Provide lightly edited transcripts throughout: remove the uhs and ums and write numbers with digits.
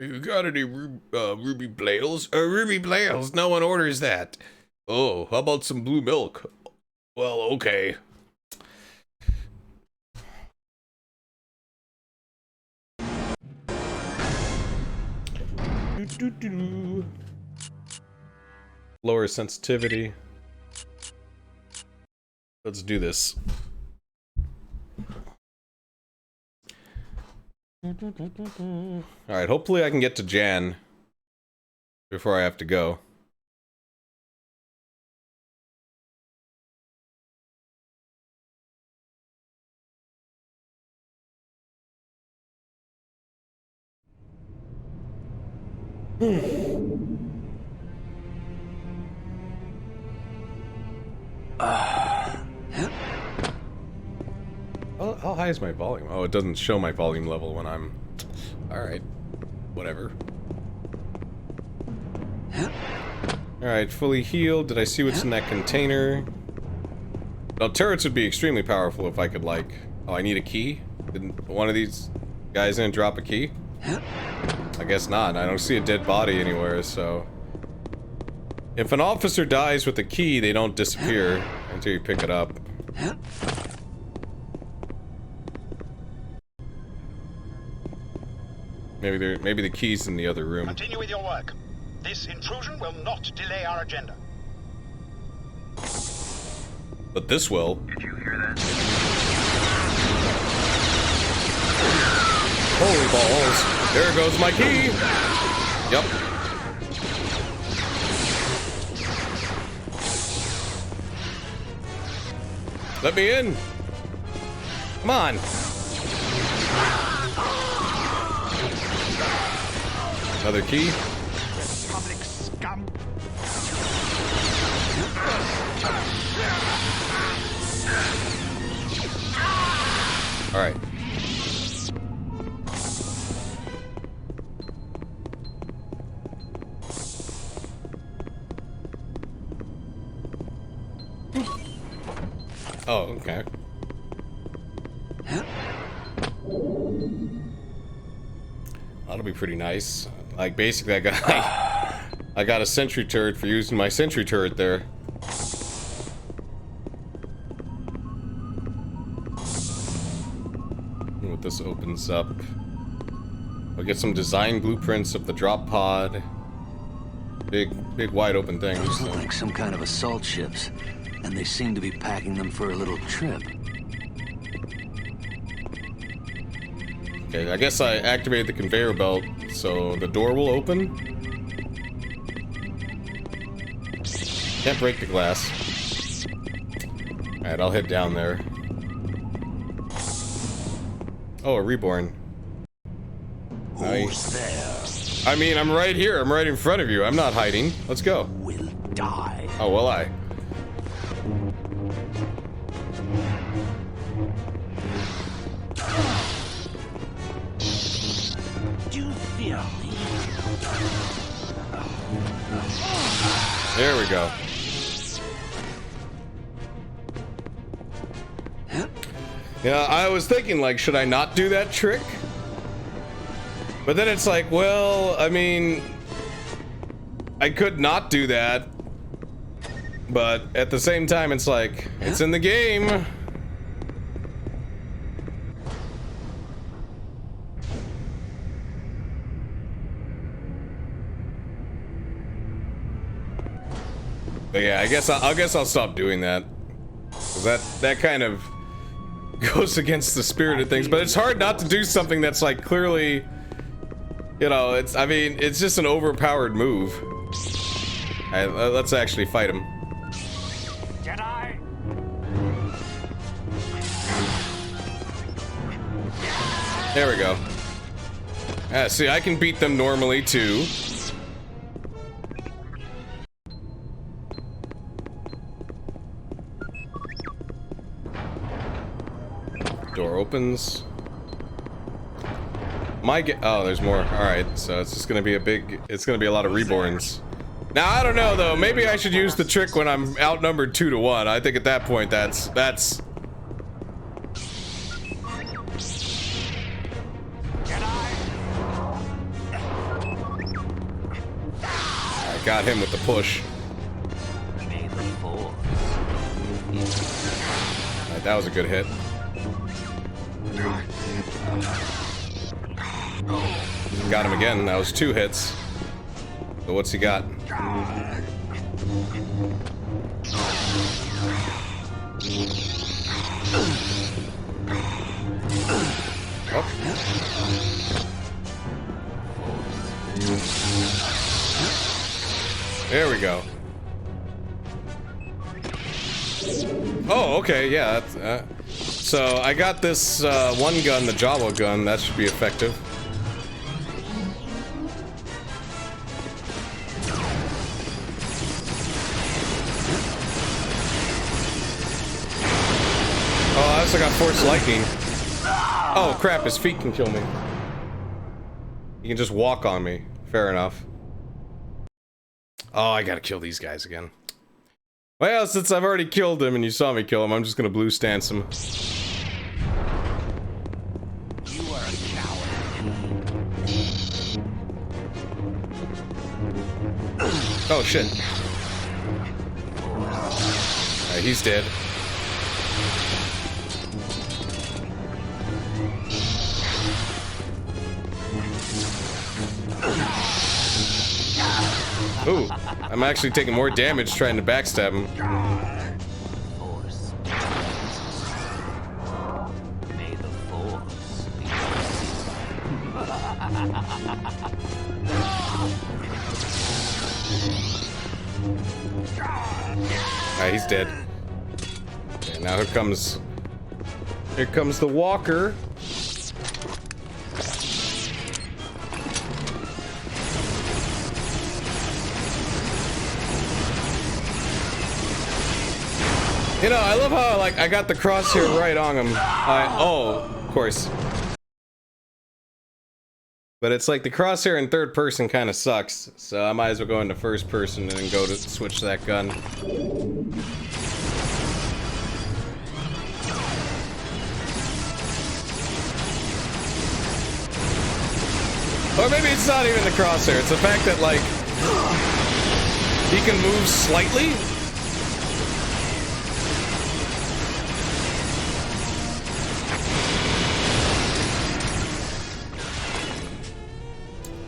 You got any ruby blails? Ruby blails? No one orders that. Oh, how about some blue milk? Well, okay. Lower sensitivity. Let's do this. Alright, hopefully I can get to Jan before I have to go. How high is my volume? Oh, it doesn't show my volume level when I'm... Alright. Whatever. Alright, fully healed. Did I see what's in that container? Well, turrets would be extremely powerful if I could, like... Oh, I need a key? Didn't one of these guys didn't drop a key? I guess not. I don't see a dead body anywhere, so... If an officer dies with a key, they don't disappear until you pick it up. Maybe the key's in the other room. Continue with your work. This intrusion will not delay our agenda. But this will. Did you hear that? Holy balls. There goes my key. Yep. Let me in. Come on. Another key. Public scum. All right. Oh, okay. That'll be pretty nice. Like, basically, I got a sentry turret for using my sentry turret there. What this opens up. We'll get some design blueprints of the drop pod. Big wide open thing. Those look like some kind of assault ships, and they seem to be packing them for a little trip. Okay, I guess I activated the conveyor belt, so the door will open. Can't break the glass. Alright, I'll head down there. Oh, a reborn. Who's there? I mean, I'm right here. I'm right in front of you. I'm not hiding. Let's go. Will die. Oh, will I? Do you fear me? There we go. Yeah, I was thinking, like, should I not do that trick? But then it's like, well, I mean, I could not do that. But at the same time, it's like, it's in the game. But yeah, I guess I'll stop doing that. 'Cause that kind of goes against the spirit of things, but it's hard not to do something that's like clearly, you know, I mean, it's just an overpowered move. Alright, let's actually fight him. Jedi. There we go. See, I can beat them normally too. Door opens. Oh, there's more. Alright, so it's just gonna be it's gonna be a lot of reborns. Now, I don't know though, maybe I should use the trick when I'm outnumbered 2-1. I think at that point that's... got him with the push. Alright, that was a good hit. Got him again. That was 2 hits. So what's he got? Oh. There we go. Oh, okay, yeah. So I got this one gun, the Jawa gun. That should be effective. Oh, I also got Force Lightning. Oh crap, his feet can kill me. He can just walk on me. Fair enough. Oh, I gotta kill these guys again. Well, since I've already killed him and you saw me kill him, I'm just gonna blue stance him. You are a coward. Oh shit. Alright, he's dead. Ooh, I'm actually taking more damage trying to backstab him. Force. May the force be Alright, he's dead. Okay, now here comes the walker. You know, I love how like I got the crosshair right on him. Oh, of course. But it's like the crosshair in third person kind of sucks, so I might as well go into first person and then go to switch that gun. Or maybe it's not even the crosshair, it's the fact that like he can move slightly.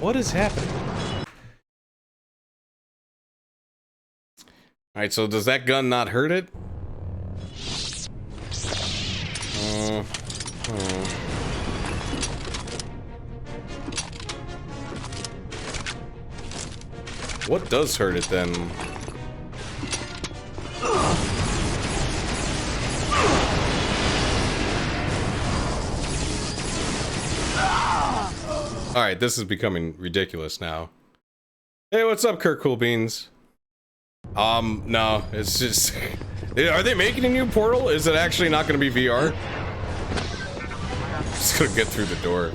What is happening? Alright, so does that gun not hurt it? What does hurt it then? Alright, this is becoming ridiculous now. Hey, what's up, Kirk Cool Beans? No, it's just... Are they making a new Portal? Is it actually not gonna be VR? Just gonna get through the door.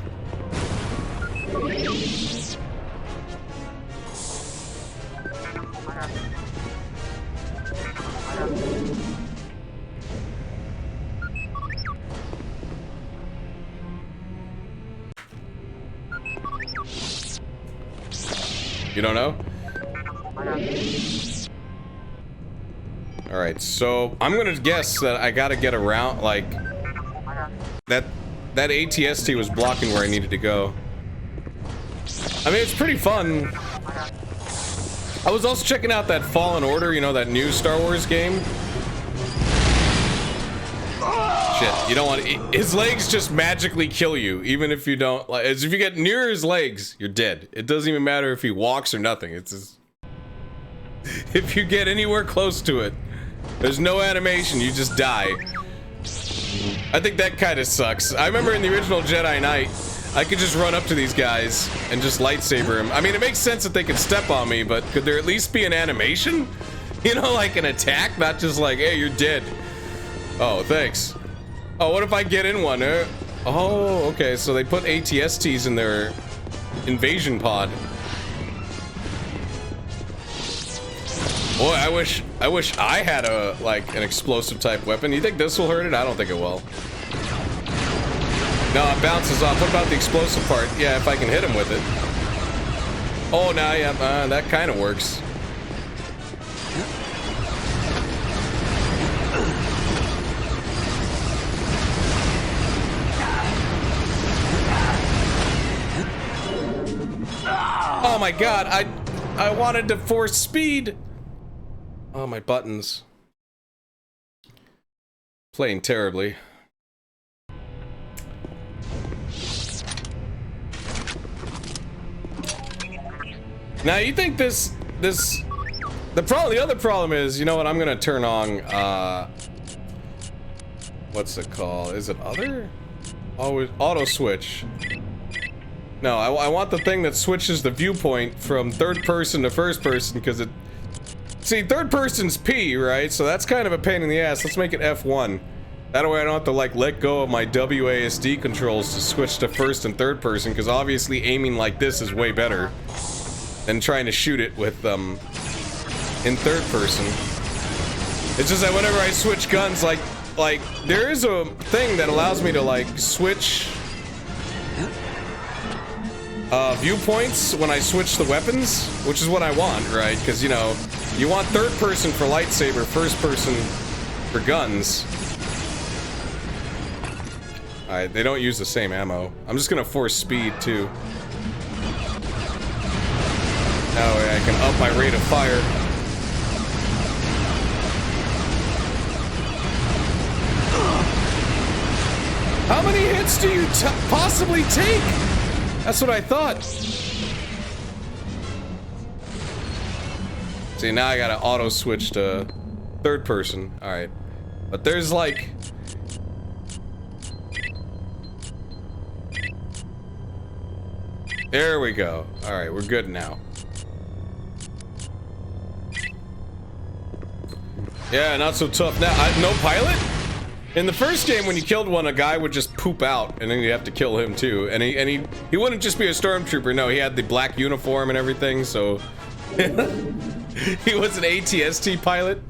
You don't know? Alright, so I'm gonna guess that I gotta get around, like... That ATST was blocking where I needed to go. I mean, it's pretty fun. I was also checking out that Fallen Order, you know, that new Star Wars game. Shit, you don't want to, his legs just magically kill you, even if you don't, like, if you get near his legs, you're dead. It doesn't even matter if he walks or nothing, it's just, if you get anywhere close to it, there's no animation, you just die. I think that kind of sucks. I remember in the original Jedi Knight, I could just run up to these guys and just lightsaber him. I mean, it makes sense that they could step on me, but could there at least be an animation? You know, like an attack, not just like, hey, you're dead. Oh, thanks. Oh, what if I get in one? Oh, okay, so they put ATSTs in their invasion pod. Boy, I wish I had a, like, an explosive type weapon. You think this will hurt it? I don't think it will. No, it bounces off. What about the explosive part? Yeah, if I can hit him with it. Oh, now, yeah, that kind of works. Oh my god, I wanted to force speed. Oh, my buttons. Playing terribly. Now you think the other problem is, you know what, I'm gonna turn on, what's it called? Is it other? Always auto switch. No, I want the thing that switches the viewpoint from third person to first person, because it... See, third person's P, right? So that's kind of a pain in the ass. Let's make it F1. That way I don't have to, like, let go of my WASD controls to switch to first and third person, because obviously aiming like this is way better than trying to shoot it with, in third person. It's just that whenever I switch guns, like, there is a thing that allows me to, like, switch viewpoints when I switch the weapons, which is what I want, right? Because, you know, you want third person for lightsaber, first person for guns. Alright, they don't use the same ammo. I'm just gonna force speed, too. That way I can up my rate of fire. How many hits do you possibly take? That's what I thought. See, now I gotta auto switch to third person. Alright. But there's like... There we go. Alright, we're good now. Yeah, not so tough now. No pilot? In the first game, when you killed one, a guy would just poop out, and then you have to kill him too. And he wouldn't just be a stormtrooper. No, he had the black uniform and everything. So he was an ATST pilot.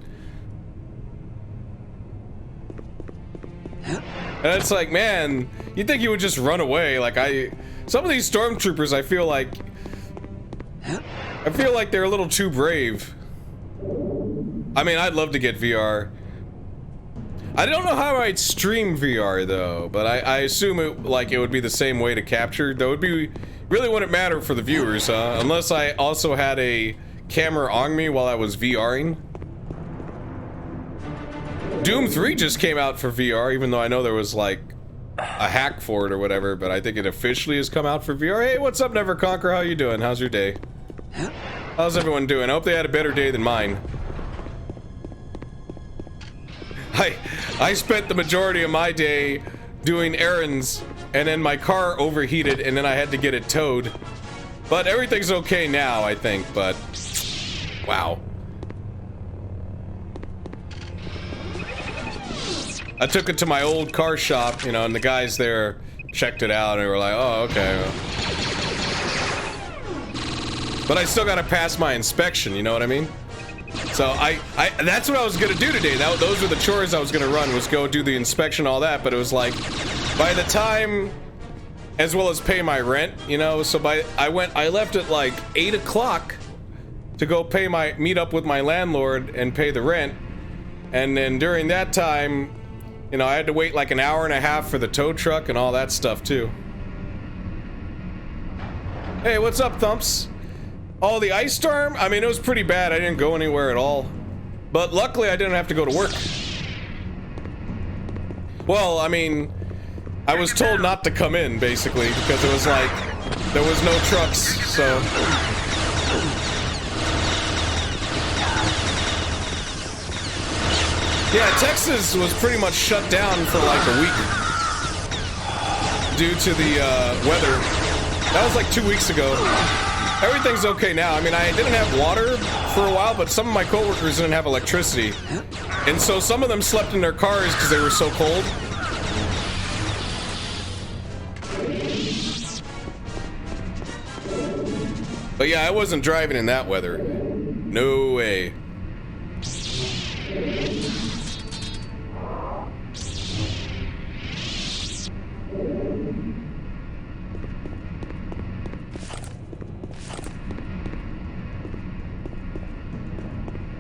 And it's like, man, you'd think he would just run away. Like some of these stormtroopers, I feel like they're a little too brave. I mean, I'd love to get VR. I don't know how I'd stream VR though, but I assume it would be the same way to capture. That would be really wouldn't matter for the viewers, unless I also had a camera on me while I was VRing. Doom 3 just came out for VR, even though I know there was like a hack for it or whatever, but I think it officially has come out for VR. Hey, what's up, Never Conquer? How you doing? How's your day? How's everyone doing? I hope they had a better day than mine. I spent the majority of my day doing errands, and then my car overheated, and then I had to get it towed. But everything's okay now, I think, but... Wow. I took it to my old car shop, you know, and the guys there checked it out, and they were like, oh, okay. But I still gotta pass my inspection, you know what I mean? So that's what I was gonna do today. Those were the chores I was gonna run, was go do the inspection, all that. But it was like, by the time, as well as pay my rent, you know. So I left at like 8 o'clock to go meet up with my landlord and pay the rent. And then during that time, you know, I had to wait like an hour and a half for the tow truck and all that stuff too. Hey, what's up, Thumps? Oh, the ice storm? I mean, it was pretty bad. I didn't go anywhere at all. But luckily, I didn't have to go to work. Well, I mean, I was told not to come in, basically, because it was like, there was no trucks, so... Yeah, Texas was pretty much shut down for like a week due to the weather. That was like 2 weeks ago. Everything's okay now. I mean, I didn't have water for a while, but some of my coworkers didn't have electricity. And so some of them slept in their cars because they were so cold. But yeah, I wasn't driving in that weather. No way.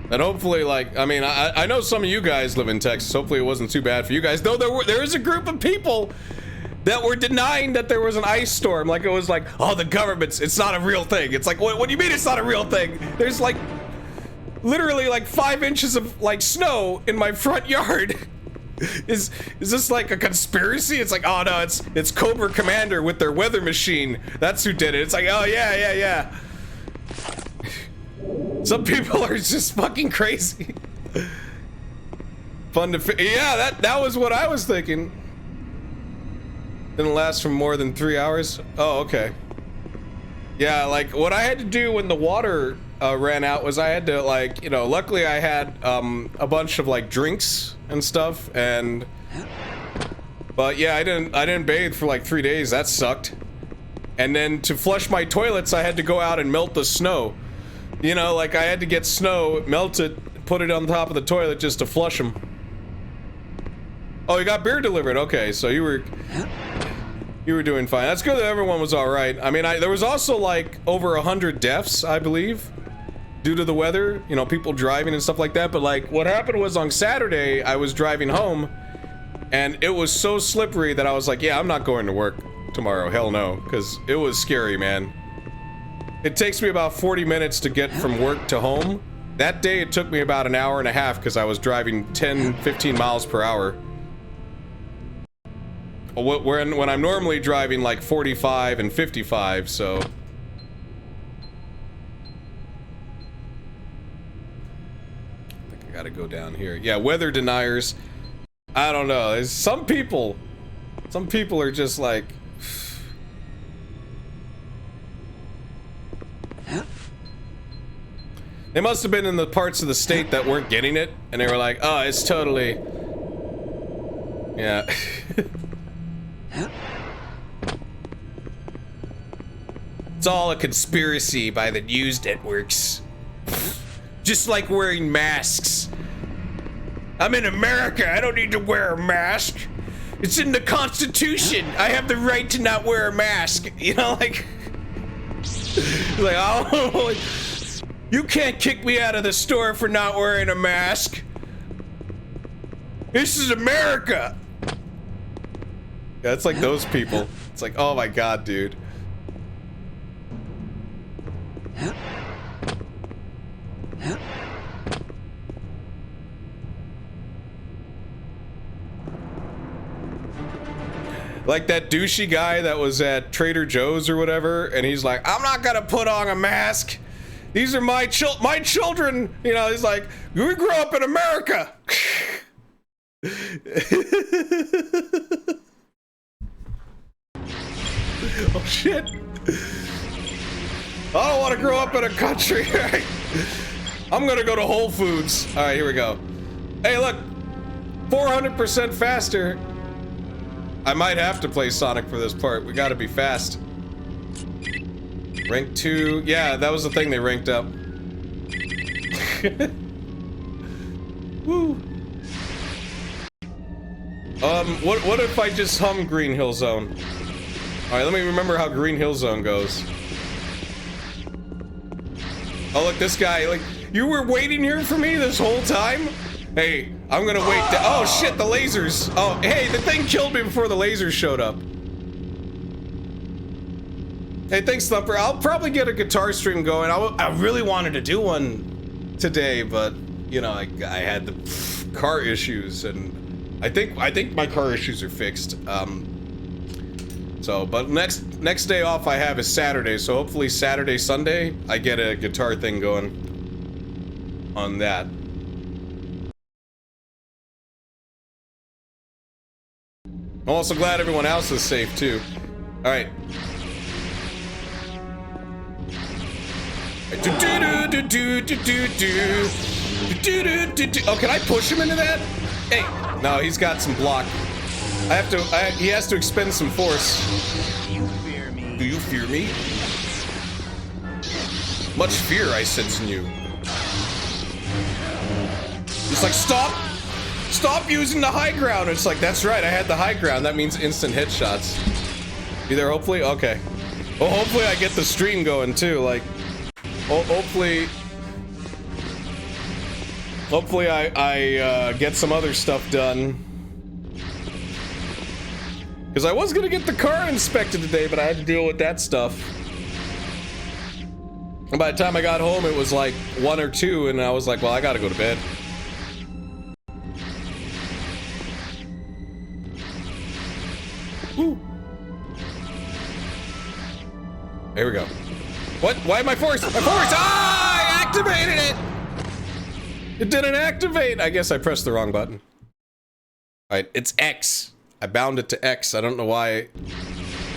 And hopefully, like, I mean, I know some of you guys live in Texas. Hopefully it wasn't too bad for you guys. Though there is a group of people that were denying that there was an ice storm. Like, it was like, oh, the government's, it's not a real thing. It's like, what do you mean it's not a real thing? There's like literally like 5 inches of like snow in my front yard. Is this like a conspiracy? It's like, oh no, it's Cobra Commander with their weather machine. That's who did it. It's like, oh yeah. Some people are just fucking crazy. Fun to yeah, that was what I was thinking. Didn't last for more than 3 hours. Oh, okay. Yeah, like what I had to do when the water ran out was I had to, like, you know, luckily I had a bunch of like drinks and stuff, but yeah, I didn't bathe for like 3 days. That sucked. And then to flush my toilets, I had to go out and melt the snow. You know, like I had to get snow, melt it, put it on top of the toilet just to flush them. Oh, you got beer delivered. Okay, so you were doing fine. That's good that everyone was all right. I mean, there was also like over 100 deaths, I believe, due to the weather. You know, people driving and stuff like that. But like, what happened was on Saturday, I was driving home, and it was so slippery that I was like, yeah, I'm not going to work tomorrow. Hell no, because it was scary, man. It takes me about 40 minutes to get from work to home. That day, it took me about an hour and a half because I was driving 10, 15 miles per hour. When I'm normally driving like 45 and 55, so. I think I gotta go down here. Yeah, weather deniers. I don't know. Some people are just like. They must have been in the parts of the state that weren't getting it, and they were like, oh, it's totally. Yeah. It's all a conspiracy by the news networks. Just like wearing masks. I'm in America, I don't need to wear a mask. It's in the Constitution. I have the right to not wear a mask. You know, like... like, oh, you can't kick me out of the store for not wearing a mask. This is America. Yeah, it's like those people. It's like, oh my god, dude. Like that douchey guy that was at Trader Joe's or whatever, and he's like, I'm not gonna put on a mask. These are my children. You know, he's like, we grew up in America. Oh shit. I don't want to grow up in a country. I'm gonna go to Whole Foods. All right, here we go. Hey, look, 400% faster. I might have to play Sonic for this part. We gotta be fast. Rank 2. Yeah, that was the thing they ranked up. Woo. What if I just hum Green Hill Zone? Alright, let me remember how Green Hill Zone goes. Oh, look, this guy, like, you were waiting here for me this whole time? Hey, I'm gonna wait. Oh shit, the lasers. Oh, hey, the thing killed me before the lasers showed up. Hey, thanks, Thumper. I'll probably get a guitar stream going. I really wanted to do one today, but you know, I had the car issues, and I think my car issues are fixed. So, but next day off I have is Saturday, so hopefully Saturday, Sunday, I get a guitar thing going on that. I'm also glad everyone else is safe too. All right. Oh, can I push him into that? Hey, no, he's got some block. He has to expend some force. You fear me. Do you fear me? Much fear I sense in you. It's like, stop using the high ground. It's like, that's right, I had the high ground. That means instant headshots. You there, hopefully? Okay. Well, hopefully I get the stream going too, like, hopefully I get some other stuff done. Because I was gonna get the car inspected today, but I had to deal with that stuff. And by the time I got home, it was like 1 or 2, and I was like, well, I gotta go to bed. Ooh. There we go. What? Why am I forced? I'm forced! Ah! I activated it! It didn't activate! I guess I pressed the wrong button. Alright, it's X. I bound it to X. I don't know why.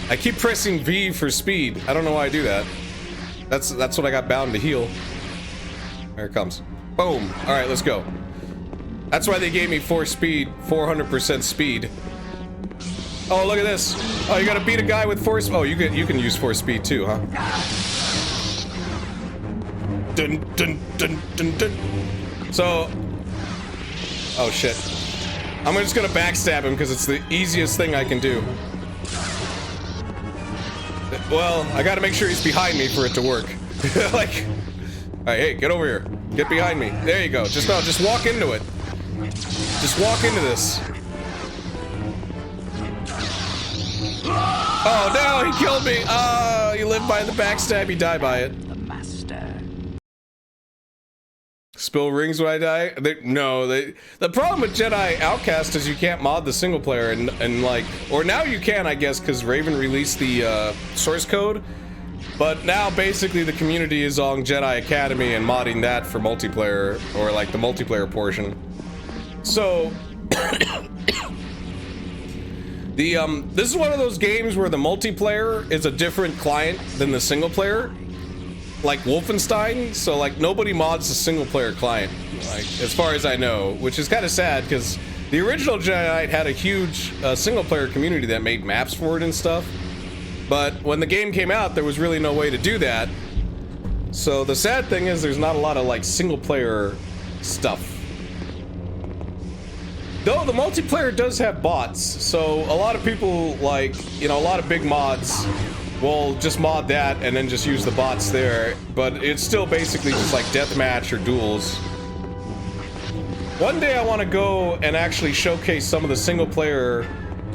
I keep pressing V for speed. I don't know why I do that. That's what I got bound to heal. There it comes. Boom. Alright, let's go. That's why they gave me 400% speed. Oh, look at this. Oh, you gotta beat a guy with force. Oh, you can use force speed too, huh? Dun, dun, dun, dun, dun. So, oh shit. I'm just gonna backstab him because it's the easiest thing I can do. Well, I gotta make sure he's behind me for it to work. Like, alright, hey, get over here. Get behind me. There you go. Just walk into it. Just walk into this. Oh no, he killed me! Oh, you live by the backstab, you die by it. The master. Spill rings when I die? The problem with Jedi Outcast is you can't mod the single player and like, or now you can, I guess, because Raven released the source code. But now basically the community is on Jedi Academy and modding that for multiplayer, or like the multiplayer portion. So this is one of those games where the multiplayer is a different client than the single player, like Wolfenstein. So like nobody mods the single player client, like as far as I know, which is kind of sad because the original Jedi Knight had a huge single player community that made maps for it and stuff. But when the game came out, there was really no way to do that. So the sad thing is there's not a lot of like single player stuff. Though the multiplayer does have bots, so a lot of people, like, you know, a lot of big mods will just mod that and then just use the bots there, but it's still basically just like deathmatch or duels. One day I want to go and actually showcase some of the single player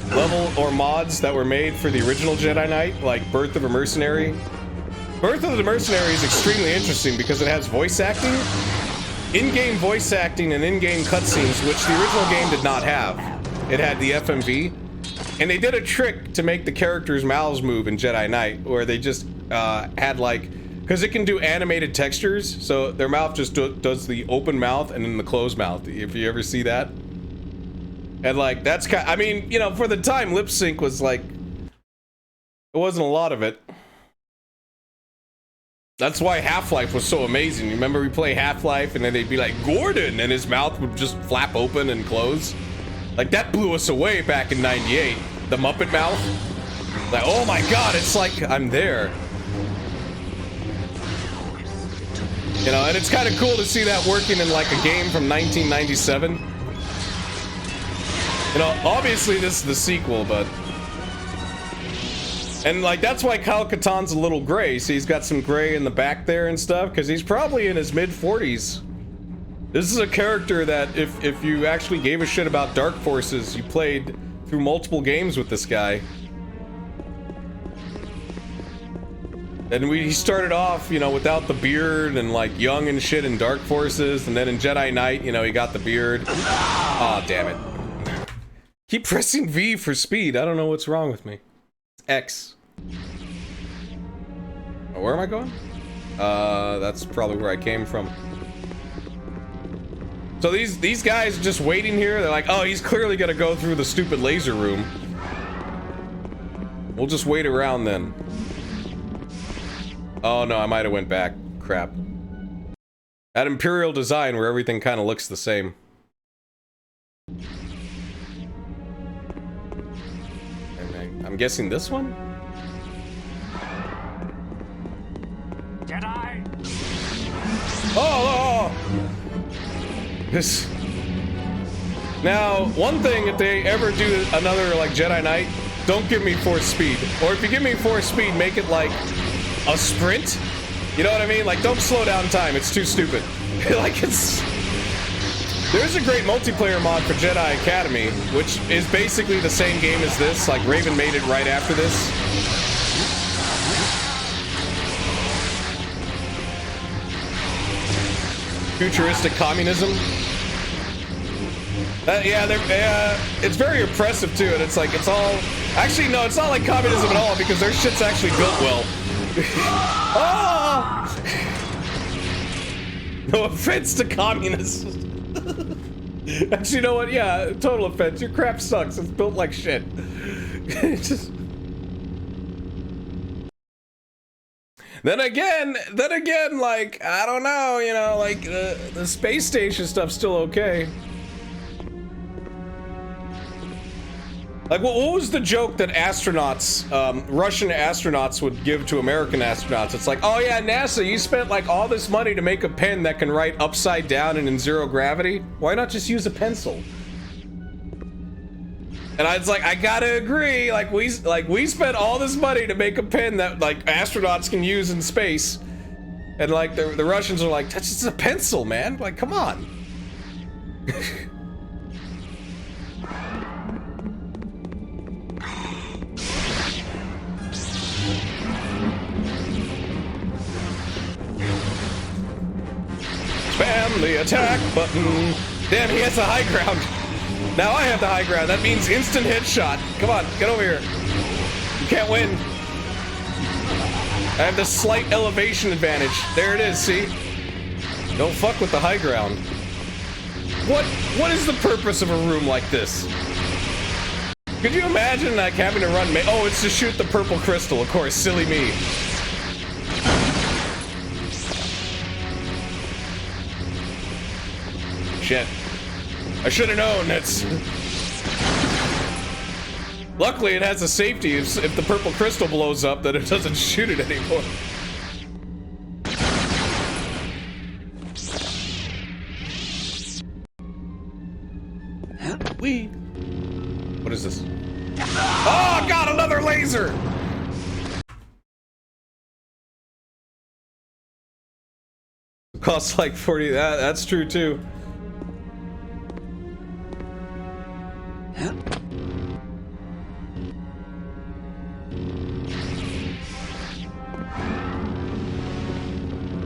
level or mods that were made for the original Jedi Knight, like Birth of a Mercenary. Birth of the Mercenary is extremely interesting because it has voice acting. In-game voice acting and in-game cutscenes, which the original game did not have. It had the FMV, and they did a trick to make the characters' mouths move in Jedi Knight, where they just had like, because it can do animated textures, so their mouth just does the open mouth and then the closed mouth, if you ever see that. And like, that's kind, I mean, you know, for the time, lip sync was like, it wasn't a lot of it. That's why Half-Life was so amazing. You remember we play Half-Life and then they'd be like, Gordon, and his mouth would just flap open and close. Like, that blew us away back in '98. The Muppet mouth. Like, oh my god, it's like I'm there. You know, and it's kind of cool to see that working in like a game from 1997. You know, obviously this is the sequel, but... And like, that's why Kyle Katarn's a little gray. See, he's got some gray in the back there and stuff, because he's probably in his mid-40s. This is a character that if you actually gave a shit about Dark Forces, you played through multiple games with this guy. And he started off, you know, without the beard and like young and shit in Dark Forces, and then in Jedi Knight, you know, he got the beard. Aw, oh, damn it. Keep pressing V for speed. I don't know what's wrong with me. X. Oh, where am I going? That's probably where I came from. So these guys just waiting here. They're like, oh, he's clearly gonna go through the stupid laser room. We'll just wait around then. Oh no, I might have went back. Crap. That Imperial design where everything kind of looks the same. I'm guessing this one? Jedi! Oh! This... Now, one thing, if they ever do another, like, Jedi Knight, don't give me force speed. Or if you give me force speed, make it, like, a sprint. You know what I mean? Like, don't slow down time. It's too stupid. Like, it's... There's a great multiplayer mod for Jedi Academy, which is basically the same game as this. Like, Raven made it right after this. Futuristic communism. Yeah, it's very oppressive too, and it's like, it's all... Actually, no, it's not like communism at all, because their shit's actually built well. Oh! No offense to communists. Actually, you know what? Yeah, total offense. Your crap sucks. It's built like shit. It's just... Then again, like, I don't know, you know, like, the space station stuff's still okay. Like, what was the joke that astronauts, Russian astronauts would give to American astronauts? It's like, oh yeah, NASA, you spent like all this money to make a pen that can write upside down and in zero gravity. Why not just use a pencil? And I was like, I gotta agree. Like we spent all this money to make a pen that like astronauts can use in space, and like the Russians are like, that's just a pencil, man. Like, come on. Spam the attack button. Damn, he has the high ground. Now I have the high ground. That means instant headshot. Come on, get over here. You can't win. I have the slight elevation advantage. There it is, see? Don't fuck with the high ground. What is the purpose of a room like this? Could you imagine like having to run oh, it's to shoot the purple crystal, of course, silly me. Shit. I should have known. That's... Luckily, it has a safety. If the purple crystal blows up, then it doesn't shoot it anymore. Wee. What is this? Oh, God, another laser! It costs like 40. That's true, too.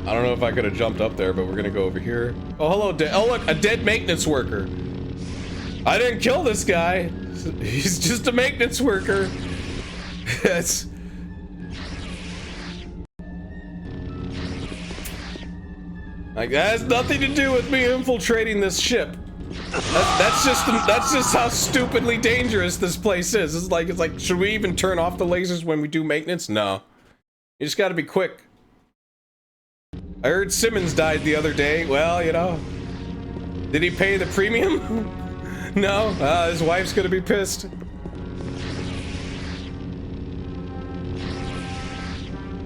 I don't know if I could have jumped up there, but we're gonna go over here. Oh, hello, oh look, a dead maintenance worker. I didn't kill this guy. He's just a maintenance worker. That's... Like, that has nothing to do with me infiltrating this ship. That's just how stupidly dangerous this place is. It's like, should we even turn off the lasers when we do maintenance? No. You just gotta be quick. I heard Simmons died the other day. Well, you know. Did he pay the premium? No. His wife's gonna be pissed.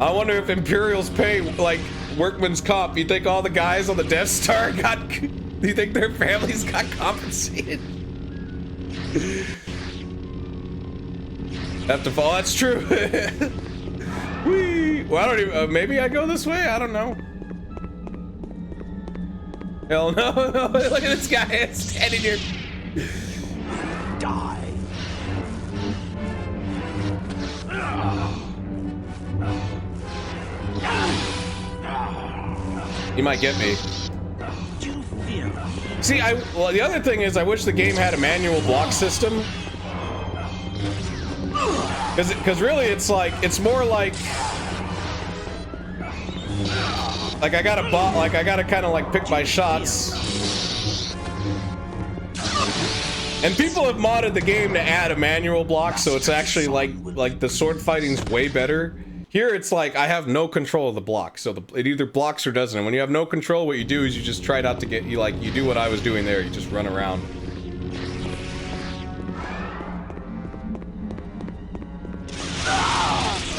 I wonder if Imperials pay, like, workman's comp. You think all the guys on the Death Star got... Do you think their families got compensated? Have to fall. That's true. Whee! Well, I don't even. Maybe I go this way. I don't know. Hell no! No. Look at this guy standing here. Die. He might get me. See, well, the other thing is, I wish the game had a manual block system. Because really, it's like, it's more like I gotta kind of like pick my shots. And people have modded the game to add a manual block, so it's actually like the sword fighting's way better. Here it's like I have no control of the block, so it either blocks or doesn't. And when you have no control, what you do is you just try not to get, you do what I was doing there, you just run around.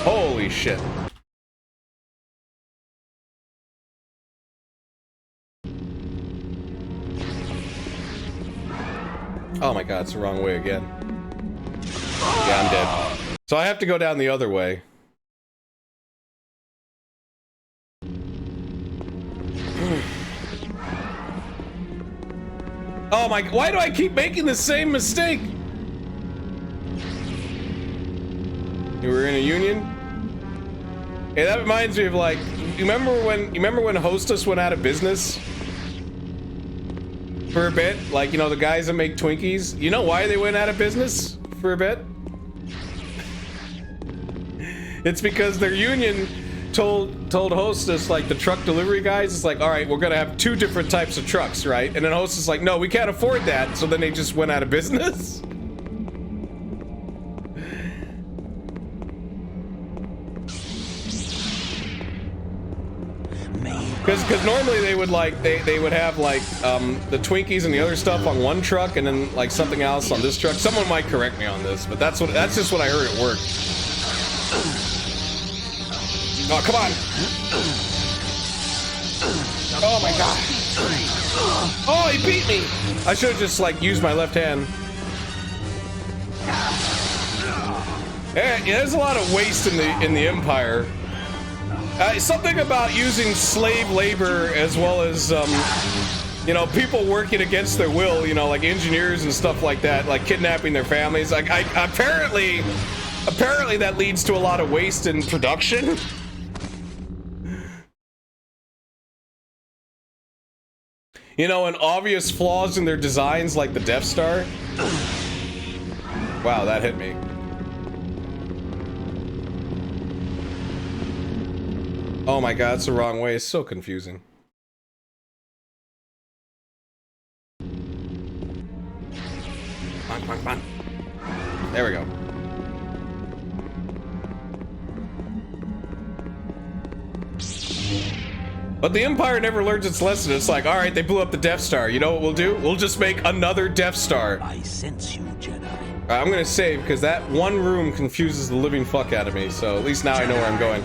Holy shit. Oh my god, it's the wrong way again. Yeah, I'm dead. So I have to go down the other way. Oh my, why do I keep making the same mistake? You were in a union? Hey, that reminds me of like, you remember when Hostess went out of business? For a bit? Like, you know, the guys that make Twinkies? You know why they went out of business for a bit? It's because their union told Hostess, like the truck delivery guys, it's like, all right, we're gonna have 2 different types of trucks, right? And then Hostess like, no, we can't afford that. So then they just went out of business. Because normally they would like they would have like the Twinkies and the other stuff on one truck and then like something else on this truck. Someone might correct me on this, but that's just what I heard at work. Oh, come on. Oh my god. Oh, he beat me. I should have just like used my left hand. Yeah, there's a lot of waste in the Empire. Something about using slave labor as well as, you know, people working against their will, you know, like engineers and stuff like that, like kidnapping their families. Like, apparently that leads to a lot of waste in production. You know, and obvious flaws in their designs, like the Death Star. Wow, that hit me. Oh my god, it's the wrong way. It's so confusing. Come on. There we go. But the Empire never learns its lesson. It's like, all right, they blew up the Death Star. You know what we'll do? We'll just make another Death Star. I sense you, Jedi. I'm gonna save because that one room confuses the living fuck out of me. So at least now I know where I'm going.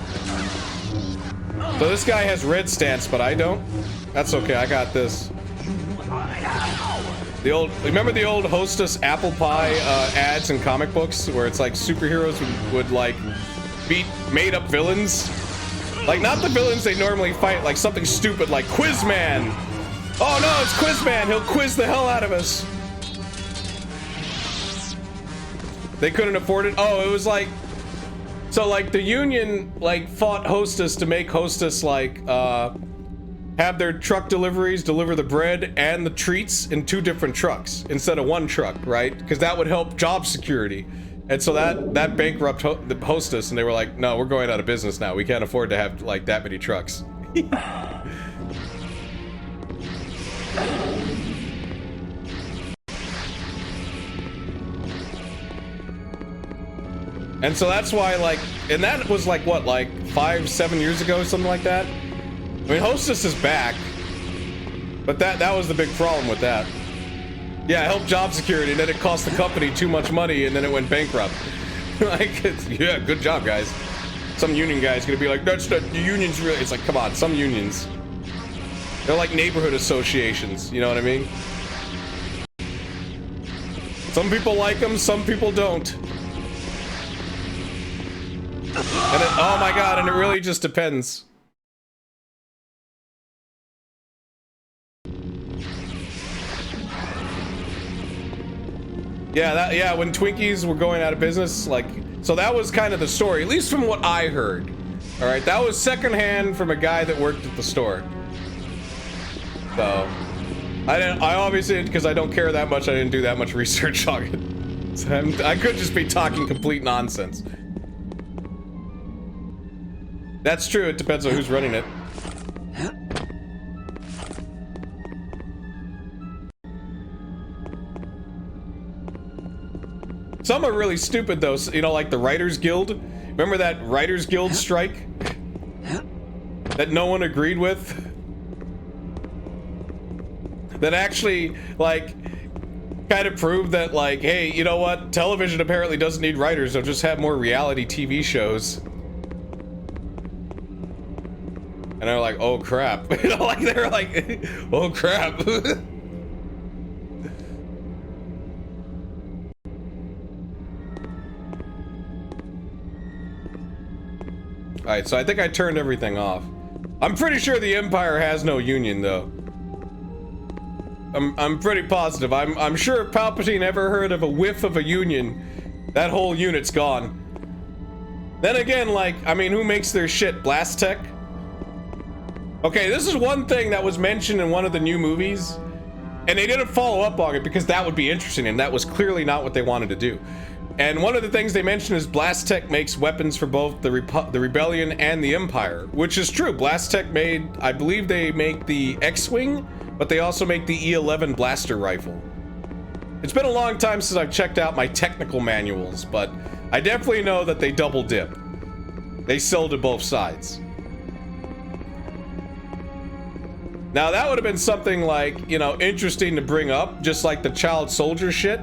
So this guy has red stance, but I don't. That's okay, I got this. Remember the old Hostess apple pie ads in comic books where it's like superheroes would like beat made up villains? Like not the villains they normally fight, like something stupid like Quizman. Oh no, it's Quizman, he'll quiz the hell out of us. They couldn't afford it. Oh, it was like, so like the Union like fought Hostess to make Hostess like have their truck deliveries deliver the bread and the treats in 2 different trucks instead of 1 truck, right? Because that would help job security. And so that bankrupt the Hostess, and they were like, no, we're going out of business now. We can't afford to have like that many trucks. And so that's why, like, and that was like what, like 5-7 years ago, something like that. I mean, Hostess is back, but that was the big problem with that. Yeah, it helped job security, and then it cost the company too much money, and then it went bankrupt. Like, yeah, good job, guys. Some union guy's gonna be like, that's not the unions really. It's like, come on, some unions, they're like neighborhood associations. You know what I mean? Some people like them, some people don't. And it, oh my god, and it really just depends. Yeah, when Twinkies were going out of business, like, so that was kind of the story, at least from what I heard. All right, that was secondhand from a guy that worked at the store. So, I obviously, because I don't care that much, I didn't do that much research on it. So I could just be talking complete nonsense. That's true, it depends on who's running it. Some are really stupid though, you know, like the Writers Guild. Remember that Writers Guild strike? That no one agreed with? That actually, like, kind of proved that, like, hey, you know what? Television apparently doesn't need writers, they'll just have more reality TV shows. And they're like, oh crap. You know, like, they're like, oh crap. Alright, so I think I turned everything off. I'm pretty sure the Empire has no union, though. I'm pretty positive. I'm sure if Palpatine ever heard of a whiff of a Union, that whole unit's gone. Then again, like, I mean, who makes their shit? Blast Tech? Okay, this is one thing that was mentioned in one of the new movies, and they didn't follow up on it because that would be interesting, and that was clearly not what they wanted to do. And one of the things they mentioned is Blast Tech makes weapons for both the Rebellion and the Empire, which is true. Blast Tech made, I believe they make the X-Wing, but they also make the E11 blaster rifle. It's been a long time since I've checked out my technical manuals, but I definitely know that they double dip. They sell to both sides. Now that would have been something like, you know, interesting to bring up, just like the child soldier shit.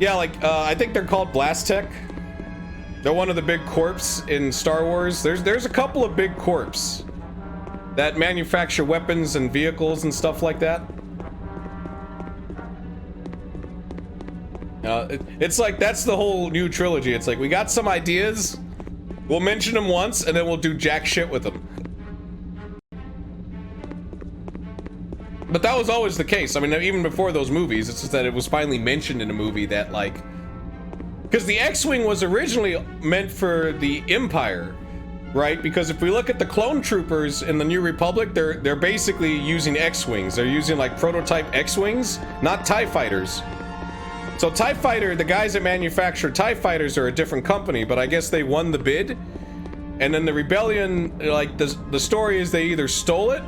Yeah, like, I think they're called Blast Tech. They're one of the big corps in Star Wars. There's a couple of big corps that manufacture weapons and vehicles and stuff like that. It's like, that's the whole new trilogy. It's like, we got some ideas, we'll mention them once, and then we'll do jack shit with them. But that was always the case. I mean, even before those movies, it's just that it was finally mentioned in a movie that, like... Because the X-Wing was originally meant for the Empire, right? Because if we look at the clone troopers in the New Republic, they're basically using X-Wings. They're using, like, prototype X-Wings, not TIE fighters. So TIE Fighter, the guys that manufacture TIE Fighters are a different company, but I guess they won the bid. And then the Rebellion, like, the story is they either stole it,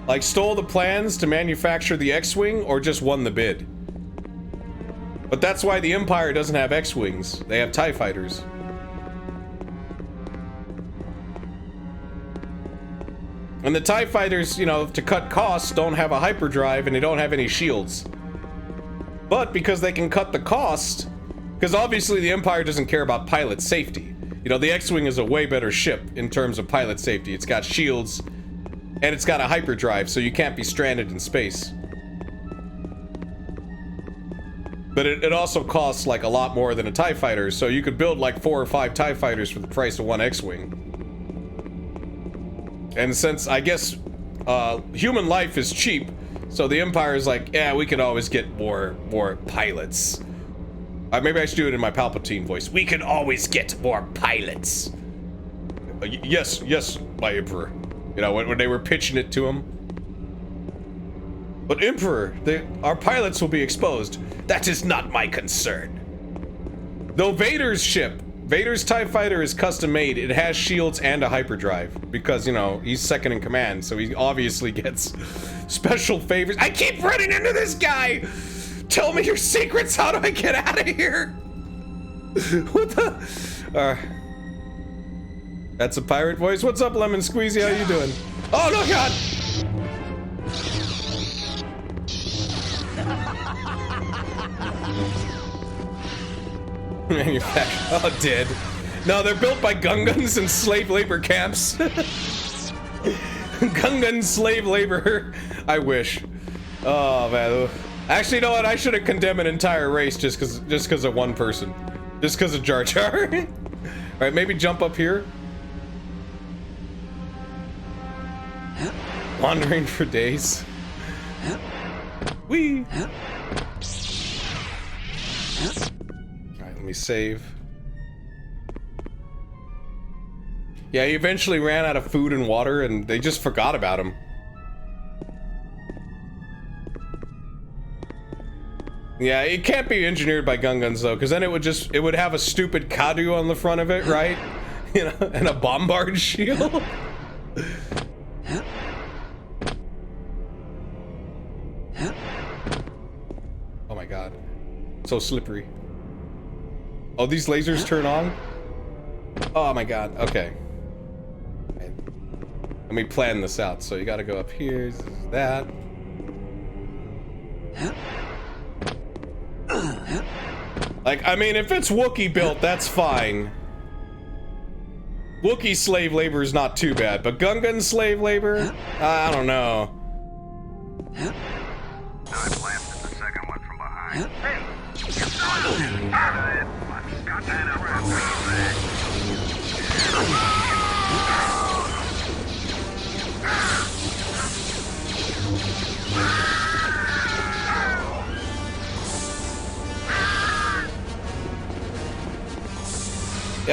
like stole the plans to manufacture the X-Wing, or just won the bid. But that's why the Empire doesn't have X-Wings. They have TIE Fighters. And the TIE Fighters, you know, to cut costs, don't have a hyperdrive and they don't have any shields. But because they can cut the cost, because obviously the Empire doesn't care about pilot safety. You know, the X-Wing is a way better ship in terms of pilot safety. It's got shields, and it's got a hyperdrive, so you can't be stranded in space. But it also costs like a lot more than a TIE fighter, so you could build like 4 or 5 TIE fighters for the price of one X-Wing. And since, I guess, human life is cheap, so the Empire is like, yeah, we could always get more pilots. Maybe I should do it in my Palpatine voice. We can always get more pilots. Yes, my Emperor. You know, when they were pitching it to him. But Emperor, our pilots will be exposed. That is not my concern. Though Vader's ship, Vader's TIE Fighter is custom made. It has shields and a hyperdrive. Because, you know, he's second in command, so he obviously gets special favors. I keep running into this guy! Tell me your secrets, how do I get out of here? What the? That's a pirate voice. What's up, Lemon Squeezy? How you doing? Oh, no, God! Manufactured. Oh, dead. No, they're built by Gungans and slave labor camps. Gungan slave labor. I wish. Oh, man. Actually, you know what? I should have condemned an entire race just because of one person. Just because of Jar Jar. Alright, maybe jump up here. Wandering for days. Whee! Alright, let me save. Yeah, he eventually ran out of food and water and they just forgot about him. Yeah, it can't be engineered by Gungans though, because then it would have a stupid Kadu on the front of it, right? You know, and a bombard shield. Oh my god. So slippery. Oh, these lasers turn on? Oh my god, okay. Let me plan this out. So you gotta go up here, this is that. Like, I mean, if it's Wookiee built, that's fine. Wookiee slave labor is not too bad, but Gungan slave labor? I don't know. I blasted the second one from behind. Hey! Got that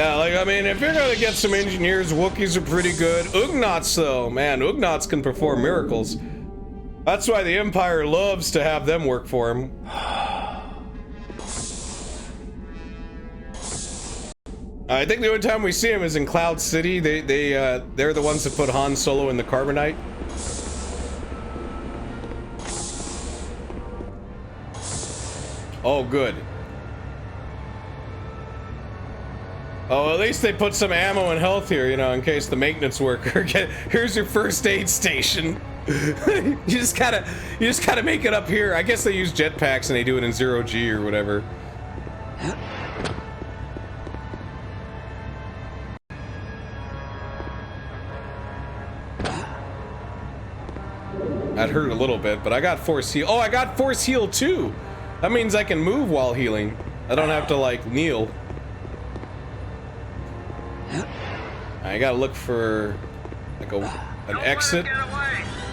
Yeah, like, I mean, if you're gonna get some engineers, Wookiees are pretty good. Ugnaughts, though, man, Ugnaughts can perform miracles. That's why the Empire loves to have them work for him. I think the only time we see him is in Cloud City. They're the ones that put Han Solo in the Carbonite. Oh, good. Oh, at least they put some ammo and health here, you know, in case the maintenance worker here's your first aid station. you just gotta make it up here. I guess they use jetpacks and they do it in 0G or whatever. That hurt a little bit, but I got force heal. Oh, I got force heal too. That means I can move while healing. I don't have to like kneel. I gotta look for like an exit.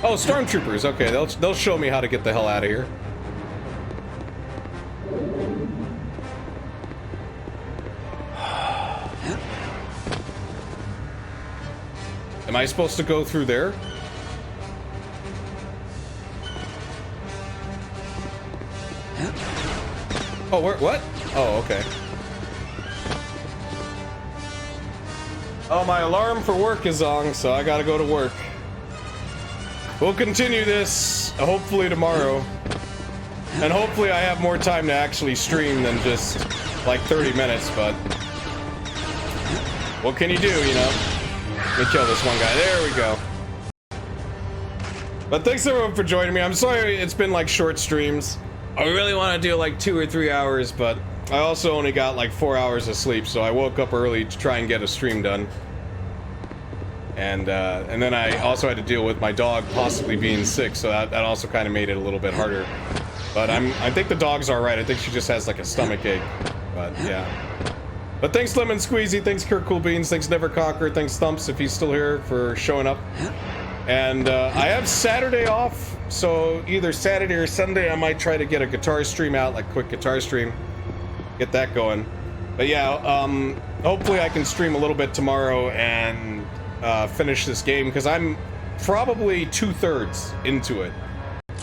Oh, stormtroopers. Okay, they'll show me how to get the hell out of here. Am I supposed to go through there? Oh, what? Oh, okay. Oh, my alarm for work is on, so I gotta go to work. We'll continue this, hopefully tomorrow. And hopefully I have more time to actually stream than just, like, 30 minutes, but... what can you do, you know? Let me kill this one guy. There we go. But thanks everyone for joining me. I'm sorry it's been, like, short streams. I really want to do, like, 2 or 3 hours, but... I also only got like 4 hours of sleep, so I woke up early to try and get a stream done. And then I also had to deal with my dog possibly being sick, so that also kind of made it a little bit harder. But I think the dog's alright. I think she just has like a stomach ache. But yeah. But thanks Lemon Squeezy, thanks Kurt Cool Beans, thanks Never Conquer, thanks Thumps if he's still here for showing up. And I have Saturday off, so either Saturday or Sunday I might try to get a guitar stream out, like quick guitar stream. Get that going. But yeah, hopefully I can stream a little bit tomorrow and finish this game, because I'm probably 2/3 into it.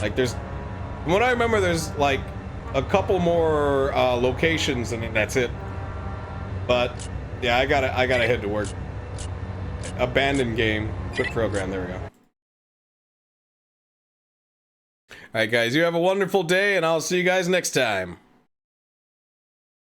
Like from what I remember, there's like a couple more locations and then that's it. But yeah, I gotta head to work. Abandoned game, quick program, there we go. Alright guys, you have a wonderful day and I'll see you guys next time.